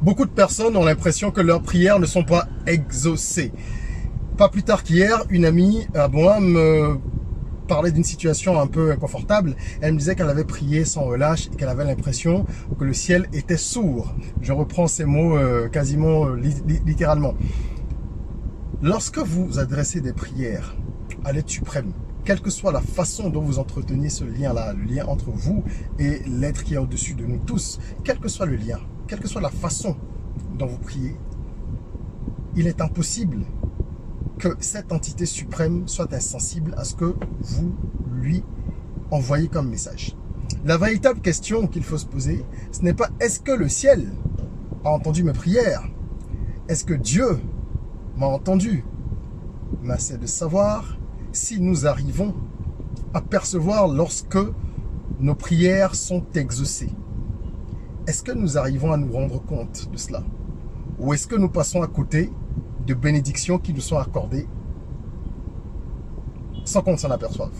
Beaucoup de personnes ont l'impression que leurs prières ne sont pas exaucées. Pas plus tard qu'hier, une amie à moi me parlait d'une situation un peu inconfortable. Elle me disait qu'elle avait prié sans relâche et qu'elle avait l'impression que le ciel était sourd. Je reprends ces mots quasiment littéralement. Lorsque vous adressez des prières à l'être suprême, quelle que soit la façon dont vous entreteniez ce lien-là, le lien entre vous et l'être qui est au-dessus de nous tous, quel que soit le lien, quelle que soit la façon dont vous priez, il est impossible que cette entité suprême soit insensible à ce que vous lui envoyez comme message. La véritable question qu'il faut se poser, ce n'est pas est-ce que le ciel a entendu mes prières? Est-ce que Dieu m'a entendu? Mais c'est de savoir si nous arrivons à percevoir lorsque nos prières sont exaucées. Est-ce que nous arrivons à nous rendre compte de cela? Ou est-ce que nous passons à côté de bénédictions qui nous sont accordées sans qu'on s'en aperçoive?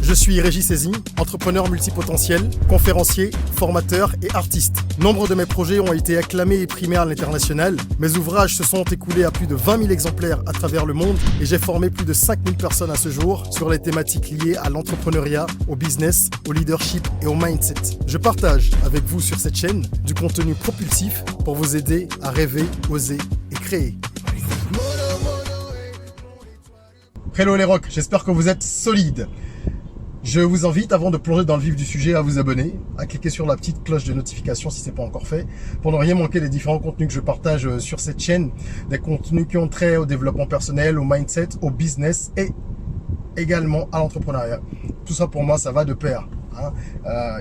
Je suis Régis Saizy, entrepreneur multipotentiel, conférencier, formateur et artiste. Nombre de mes projets ont été acclamés et primés à l'international. Mes ouvrages se sont écoulés à plus de 20 000 exemplaires à travers le monde et j'ai formé plus de 5 000 personnes à ce jour sur les thématiques liées à l'entrepreneuriat, au business, au leadership et au mindset. Je partage avec vous sur cette chaîne du contenu propulsif pour vous aider à rêver, oser et créer. Hello les rocks, j'espère que vous êtes solides. Je vous invite, avant de plonger dans le vif du sujet, à vous abonner, à cliquer sur la petite cloche de notification si ce n'est pas encore fait, pour ne rien manquer des différents contenus que je partage sur cette chaîne, des contenus qui ont trait au développement personnel, au mindset, au business et également à l'entrepreneuriat. Tout ça pour moi, ça va de pair.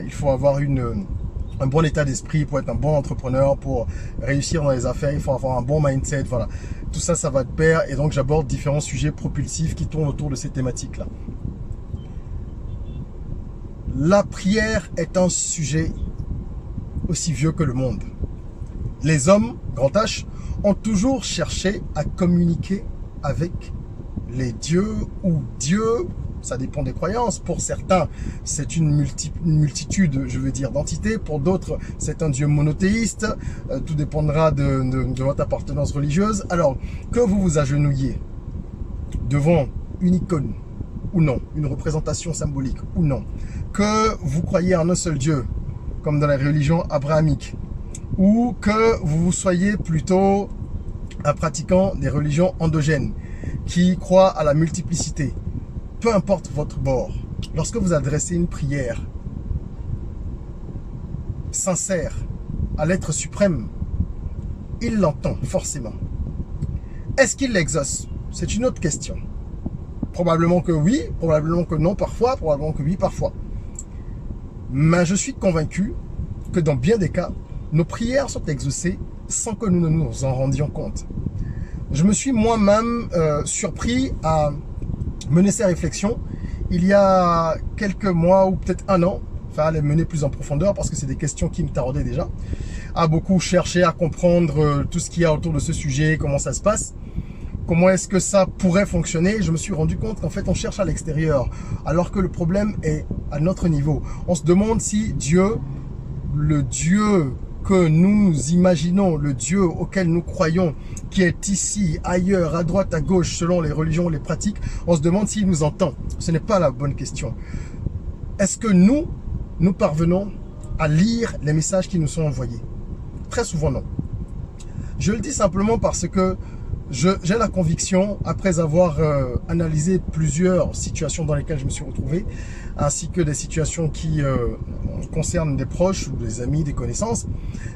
Il faut avoir un bon état d'esprit pour être un bon entrepreneur, pour réussir dans les affaires, il faut avoir un bon mindset, voilà. Tout ça, ça va de pair et donc j'aborde différents sujets propulsifs qui tournent autour de ces thématiques-là. La prière est un sujet aussi vieux que le monde. Les hommes, grand H, ont toujours cherché à communiquer avec les dieux ou Dieu. Ça dépend des croyances. Pour certains, c'est une multitude, je veux dire, d'entités. Pour d'autres, c'est un Dieu monothéiste. Tout dépendra de votre appartenance religieuse. Alors, que vous vous agenouillez devant une icône ou non, une représentation symbolique ou non, que vous croyez en un seul Dieu, comme dans la religion abrahamique, ou que vous soyez plutôt un pratiquant des religions endogènes, qui croient à la multiplicité, peu importe votre bord, lorsque vous adressez une prière sincère à l'être suprême, il l'entend forcément. Est-ce qu'il l'exauce? C'est une autre question. Probablement que oui, probablement que non parfois, probablement que oui parfois. Mais je suis convaincu que dans bien des cas, nos prières sont exaucées sans que nous ne nous en rendions compte. Je me suis moi-même surpris à mener ces réflexions il y a quelques mois ou peut-être un an, enfin les mener plus en profondeur parce que c'est des questions qui me taraudaient déjà, à beaucoup chercher à comprendre tout ce qu'il y a autour de ce sujet, comment ça se passe. Comment est-ce que ça pourrait fonctionner? Je me suis rendu compte qu'en fait, on cherche à l'extérieur, alors que le problème est à notre niveau. On se demande si Dieu, le Dieu que nous imaginons, le Dieu auquel nous croyons, qui est ici, ailleurs, à droite, à gauche, selon les religions, les pratiques, on se demande s'il nous entend. Ce n'est pas la bonne question. Est-ce que nous parvenons à lire les messages qui nous sont envoyés? Très souvent, non. Je le dis simplement parce que j'ai la conviction, après avoir analysé plusieurs situations dans lesquelles je me suis retrouvé, ainsi que des situations qui concernent des proches ou des amis, des connaissances,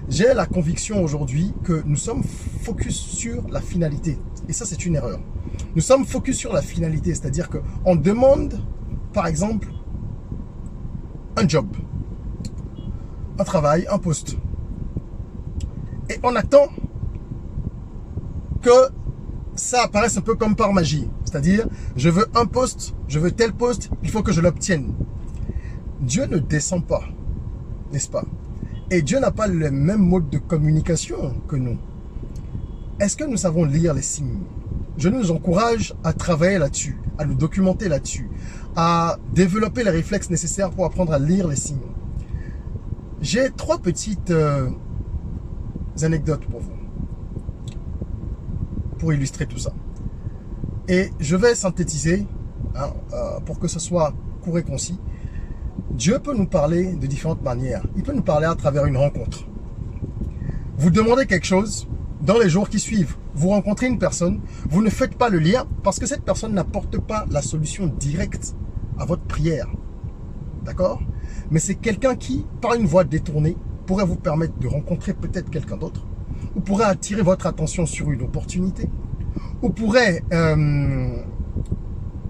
j'ai la conviction aujourd'hui que nous sommes focus sur la finalité. Et ça, c'est une erreur. Nous sommes focus sur la finalité, c'est-à-dire qu'on demande, par exemple, un job, un travail, un poste. Et on attend que ça apparaisse un peu comme par magie. C'est-à-dire, je veux un poste, je veux tel poste, il faut que je l'obtienne. Dieu ne descend pas, n'est-ce pas? Et Dieu n'a pas le même mode de communication que nous. Est-ce que nous savons lire les signes? Je nous encourage à travailler là-dessus, à nous documenter là-dessus, à développer les réflexes nécessaires pour apprendre à lire les signes. J'ai trois petites anecdotes pour vous, pour illustrer tout ça. Et je vais synthétiser, hein, pour que ce soit court et concis. Dieu peut nous parler de différentes manières. Il peut nous parler à travers une rencontre. Vous demandez quelque chose, dans les jours qui suivent, vous rencontrez une personne, vous ne faites pas le lien parce que cette personne n'apporte pas la solution directe à votre prière. D'accord? Mais c'est quelqu'un qui, par une voie détournée, pourrait vous permettre de rencontrer peut-être quelqu'un d'autre, ou pourrait attirer votre attention sur une opportunité, ou pourrait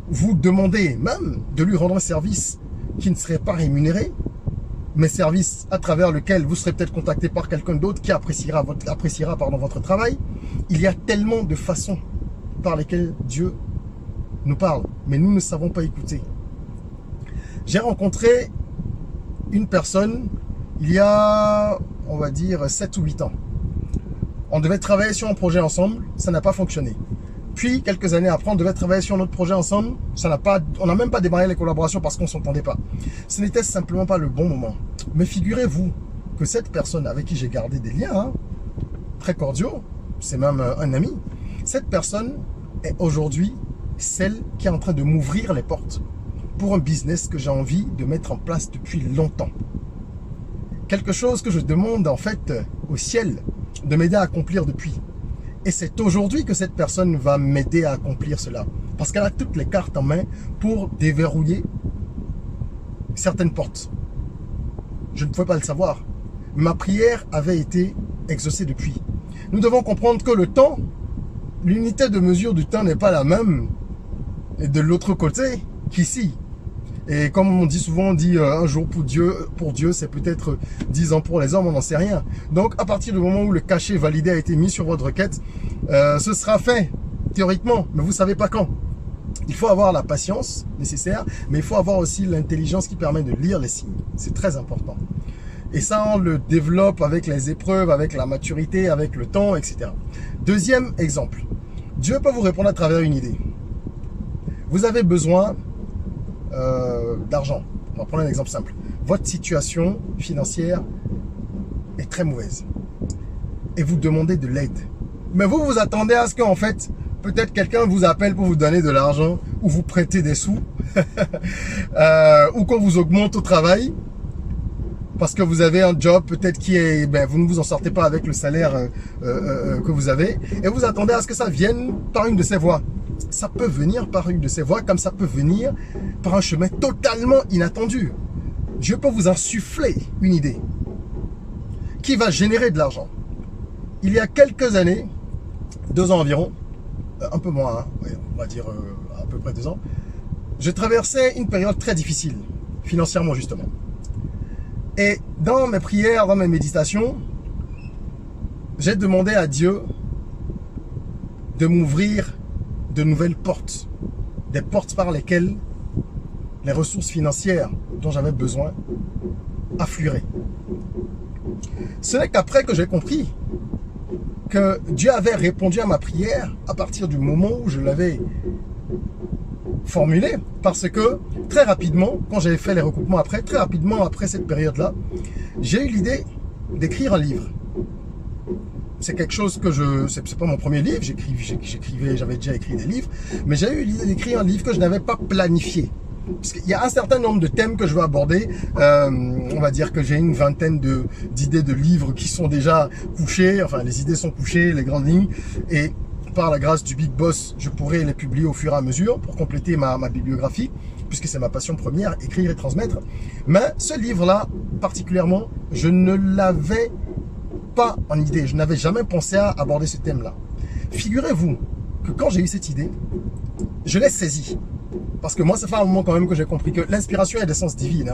vous demander même de lui rendre un service qui ne serait pas rémunéré, mais service à travers lequel vous serez peut-être contacté par quelqu'un d'autre qui appréciera votre travail. Il y a tellement de façons par lesquelles Dieu nous parle, mais nous ne savons pas écouter. J'ai rencontré une personne il y a, on va dire, 7 ou 8 ans. On devait travailler sur un projet ensemble, ça n'a pas fonctionné. Puis, quelques années après, on devait travailler sur notre projet ensemble, on n'a même pas démarré les collaborations parce qu'on ne s'entendait pas. Ce n'était simplement pas le bon moment. Mais figurez-vous que cette personne avec qui j'ai gardé des liens, hein, très cordiaux, c'est même un ami, cette personne est aujourd'hui celle qui est en train de m'ouvrir les portes pour un business que j'ai envie de mettre en place depuis longtemps. Quelque chose que je demande en fait au ciel de m'aider à accomplir depuis. Et c'est aujourd'hui que cette personne va m'aider à accomplir cela. Parce qu'elle a toutes les cartes en main pour déverrouiller certaines portes. Je ne pouvais pas le savoir. Ma prière avait été exaucée depuis. Nous devons comprendre que le temps, l'unité de mesure du temps n'est pas la même de l'autre côté qu'ici. Et comme on dit souvent, on dit un jour pour Dieu, c'est peut-être 10 ans pour les hommes, on n'en sait rien. Donc à partir du moment où le cachet validé a été mis sur votre requête, ce sera fait, théoriquement, mais vous ne savez pas quand. Il faut avoir la patience nécessaire, mais il faut avoir aussi l'intelligence qui permet de lire les signes. C'est très important. Et ça, on le développe avec les épreuves, avec la maturité, avec le temps, etc. Deuxième exemple. Dieu peut vous répondre à travers une idée. Vous avez besoin d'argent. On va prendre un exemple simple. Votre situation financière est très mauvaise. Et vous demandez de l'aide. Mais vous vous attendez à ce qu'en fait, peut-être quelqu'un vous appelle pour vous donner de l'argent ou vous prêter des sous ou qu'on vous augmente au travail parce que vous avez un job peut-être qui est, vous ne vous en sortez pas avec le salaire que vous avez et vous attendez à ce que ça vienne par une de ces voies. Ça peut venir par une de ces voies comme ça peut venir par un chemin totalement inattendu. Dieu peut vous insuffler une idée qui va générer de l'argent. Il y a quelques années, 2 ans environ, un peu moins, hein, on va dire à peu près 2 ans, je traversais une période très difficile, financièrement justement. Et dans mes prières, dans mes méditations, j'ai demandé à Dieu de m'ouvrir de nouvelles portes, des portes par lesquelles les ressources financières dont j'avais besoin afflueraient. Ce n'est qu'après que j'ai compris que Dieu avait répondu à ma prière à partir du moment où je l'avais formulée, parce que très rapidement, quand j'avais fait les recoupements après, très rapidement après cette période-là, j'ai eu l'idée d'écrire un livre. C'est quelque chose que c'est pas mon premier livre, j'avais déjà écrit des livres, mais j'ai eu l'idée d'écrire un livre que je n'avais pas planifié. Parce qu'il y a un certain nombre de thèmes que je veux aborder. On va dire que j'ai une vingtaine d'idées de livres qui sont déjà couchées. Enfin, les idées sont couchées, les grandes lignes. Et par la grâce du Big Boss, je pourrai les publier au fur et à mesure pour compléter ma bibliographie, puisque c'est ma passion première, écrire et transmettre. Mais ce livre-là, particulièrement, je ne l'avais pas en idée. Je n'avais jamais pensé à aborder ce thème-là. Figurez-vous que quand j'ai eu cette idée, je l'ai saisie. Parce que moi, ça fait un moment quand même que j'ai compris que l'inspiration est d'essence divine.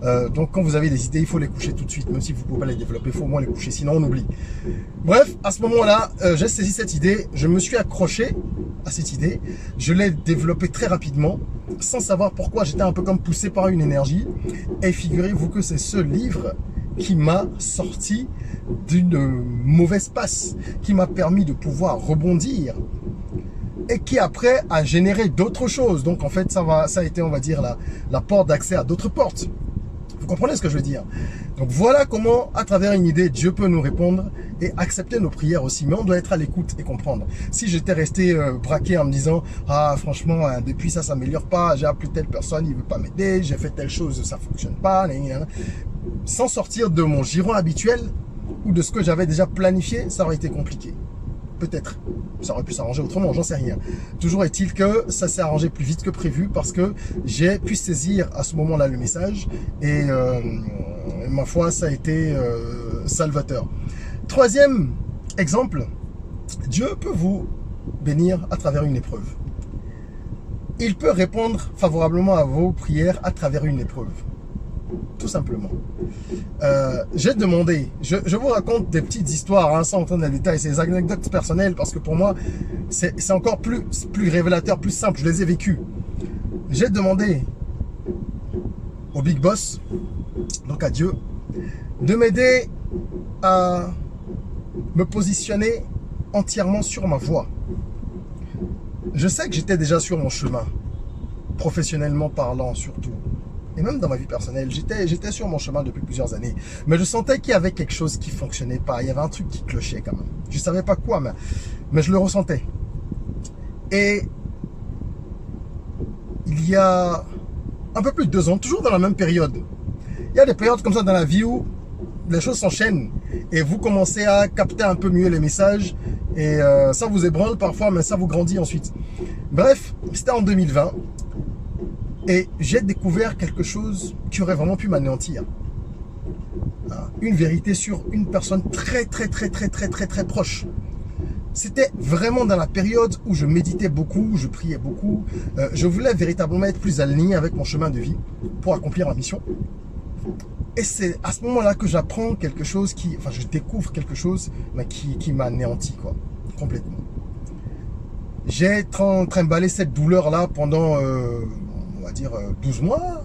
Hein. Donc quand vous avez des idées, il faut les coucher tout de suite. Même si vous ne pouvez pas les développer, il faut au moins les coucher, sinon on oublie. Bref, à ce moment-là, j'ai saisi cette idée. Je me suis accroché à cette idée. Je l'ai développée très rapidement, sans savoir pourquoi. J'étais un peu comme poussé par une énergie. Et figurez-vous que c'est ce livre qui m'a sorti d'une mauvaise passe, qui m'a permis de pouvoir rebondir et qui après a généré d'autres choses. Donc en fait ça a été, on va dire, la porte d'accès à d'autres portes. Vous comprenez ce que je veux dire? Donc voilà comment, à travers une idée, Dieu peut nous répondre et accepter nos prières aussi. Mais on doit être à l'écoute et comprendre. Si j'étais resté braqué en me disant « Ah, franchement, depuis ça s'améliore pas, j'ai appelé telle personne, il veut pas m'aider, j'ai fait telle chose, ça fonctionne pas. » Sans sortir de mon giron habituel ou de ce que j'avais déjà planifié, ça aurait été compliqué. Peut-être. Ça aurait pu s'arranger autrement, j'en sais rien. Toujours est-il que ça s'est arrangé plus vite que prévu parce que j'ai pu saisir à ce moment-là le message et ma foi, ça a été salvateur. Troisième exemple, Dieu peut vous bénir à travers une épreuve. Il peut répondre favorablement à vos prières à travers une épreuve. Tout simplement. J'ai demandé, je vous raconte des petites histoires, hein, sans entrer dans les détails, c'est des anecdotes personnelles parce que pour moi, c'est encore plus révélateur, plus simple, je les ai vécues. J'ai demandé au Big Boss, donc à Dieu, de m'aider à me positionner entièrement sur ma voie. Je sais que j'étais déjà sur mon chemin, professionnellement parlant surtout. Et même dans ma vie personnelle, j'étais sur mon chemin depuis plusieurs années. Mais je sentais qu'il y avait quelque chose qui ne fonctionnait pas. Il y avait un truc qui clochait quand même. Je ne savais pas quoi, mais je le ressentais. Et il y a un peu plus de 2 ans, toujours dans la même période, il y a des périodes comme ça dans la vie où les choses s'enchaînent et vous commencez à capter un peu mieux les messages et ça vous ébranle parfois, mais ça vous grandit ensuite. Bref, c'était en 2020. Et j'ai découvert quelque chose qui aurait vraiment pu m'anéantir. Une vérité sur une personne très proche. C'était vraiment dans la période où je méditais beaucoup, je priais beaucoup. Je voulais véritablement être plus aligné avec mon chemin de vie pour accomplir ma mission. Et c'est à ce moment-là que j'apprends quelque chose je découvre quelque chose qui m'anéantit, quoi, complètement. J'ai trimballé cette douleur-là pendant... on va dire 12 mois,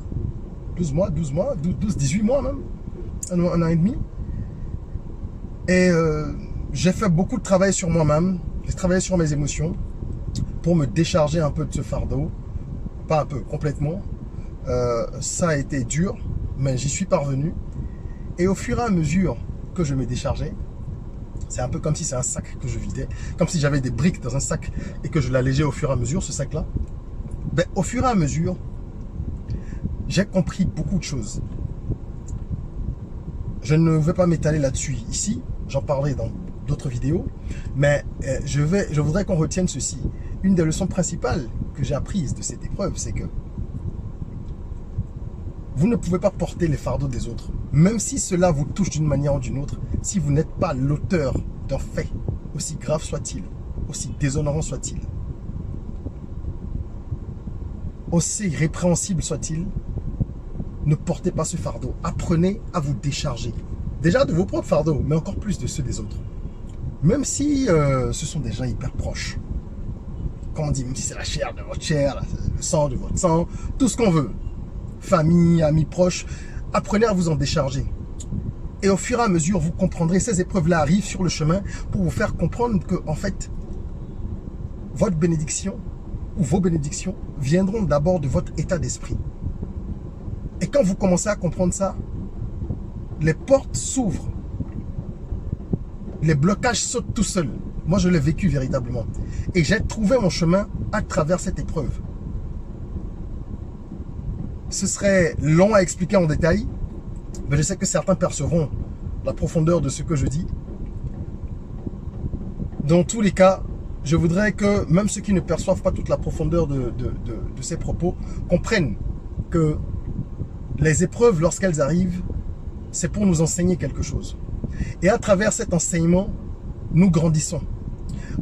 18 mois même, un an et demi. Et j'ai fait beaucoup de travail sur moi-même, j'ai travaillé sur mes émotions pour me décharger un peu de ce fardeau, pas un peu, complètement. Ça a été dur, mais j'y suis parvenu. Et au fur et à mesure que je me déchargeais, c'est un peu comme si c'est un sac que je vidais, comme si j'avais des briques dans un sac et que je l'allégeais au fur et à mesure, ce sac-là. Ben, au fur et à mesure, j'ai compris beaucoup de choses. Je ne vais pas m'étaler là-dessus ici, j'en parlerai dans d'autres vidéos, mais je voudrais qu'on retienne ceci. Une des leçons principales que j'ai apprises de cette épreuve, c'est que vous ne pouvez pas porter les fardeaux des autres, même si cela vous touche d'une manière ou d'une autre, si vous n'êtes pas l'auteur d'un fait, aussi grave soit-il, aussi déshonorant soit-il, aussi répréhensible soit-il, ne portez pas ce fardeau. Apprenez à vous décharger. Déjà de vos propres fardeaux, mais encore plus de ceux des autres. Même si ce sont des gens hyper proches. Comme on dit, même si c'est la chair de votre chair, le sang de votre sang, tout ce qu'on veut. Famille, amis proches, apprenez à vous en décharger. Et au fur et à mesure, vous comprendrez, ces épreuves-là arrivent sur le chemin pour vous faire comprendre que, en fait, votre bénédiction ou vos bénédictions viendront d'abord de votre état d'esprit. Et quand vous commencez à comprendre ça, les portes s'ouvrent. Les blocages sautent tout seuls. Moi, je l'ai vécu véritablement. Et j'ai trouvé mon chemin à travers cette épreuve. Ce serait long à expliquer en détail, mais je sais que certains percevront la profondeur de ce que je dis. Dans tous les cas, je voudrais que même ceux qui ne perçoivent pas toute la profondeur de ces propos comprennent que les épreuves, lorsqu'elles arrivent, c'est pour nous enseigner quelque chose. Et à travers cet enseignement, nous grandissons.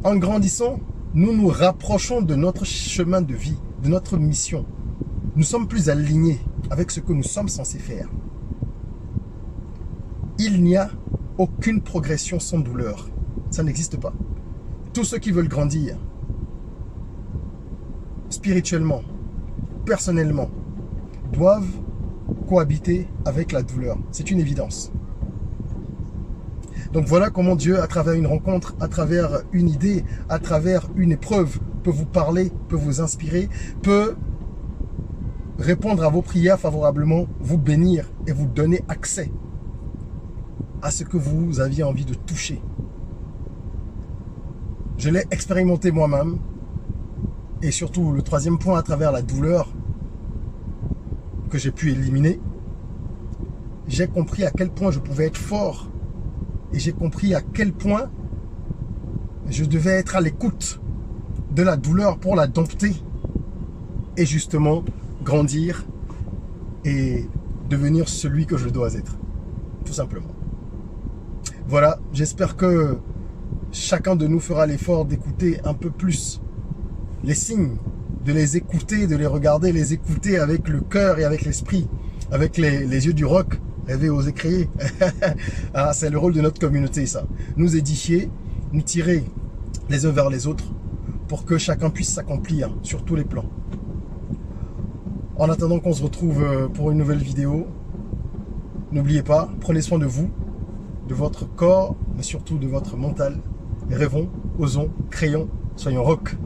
En grandissant, nous nous rapprochons de notre chemin de vie, de notre mission. Nous sommes plus alignés avec ce que nous sommes censés faire. Il n'y a aucune progression sans douleur. Ça n'existe pas. Tous ceux qui veulent grandir, spirituellement, personnellement, doivent cohabiter avec la douleur. C'est une évidence. Donc voilà comment Dieu, à travers une rencontre, à travers une idée, à travers une épreuve, peut vous parler, peut vous inspirer, peut répondre à vos prières favorablement, vous bénir et vous donner accès à ce que vous aviez envie de toucher. Je l'ai expérimenté moi-même. Et surtout, le troisième point, à travers la douleur que j'ai pu éliminer, j'ai compris à quel point je pouvais être fort. Et j'ai compris à quel point je devais être à l'écoute de la douleur pour la dompter. Et justement, grandir et devenir celui que je dois être. Tout simplement. Voilà, j'espère que chacun de nous fera l'effort d'écouter un peu plus les signes, de les écouter, de les regarder, les écouter avec le cœur et avec l'esprit, avec les yeux du roc, rêver, oser crier. Ah, c'est le rôle de notre communauté, ça. Nous édifier, nous tirer les uns vers les autres pour que chacun puisse s'accomplir sur tous les plans. En attendant qu'on se retrouve pour une nouvelle vidéo, n'oubliez pas, prenez soin de vous, de votre corps, mais surtout de votre mental. Rêvons, osons, créons, soyons rock.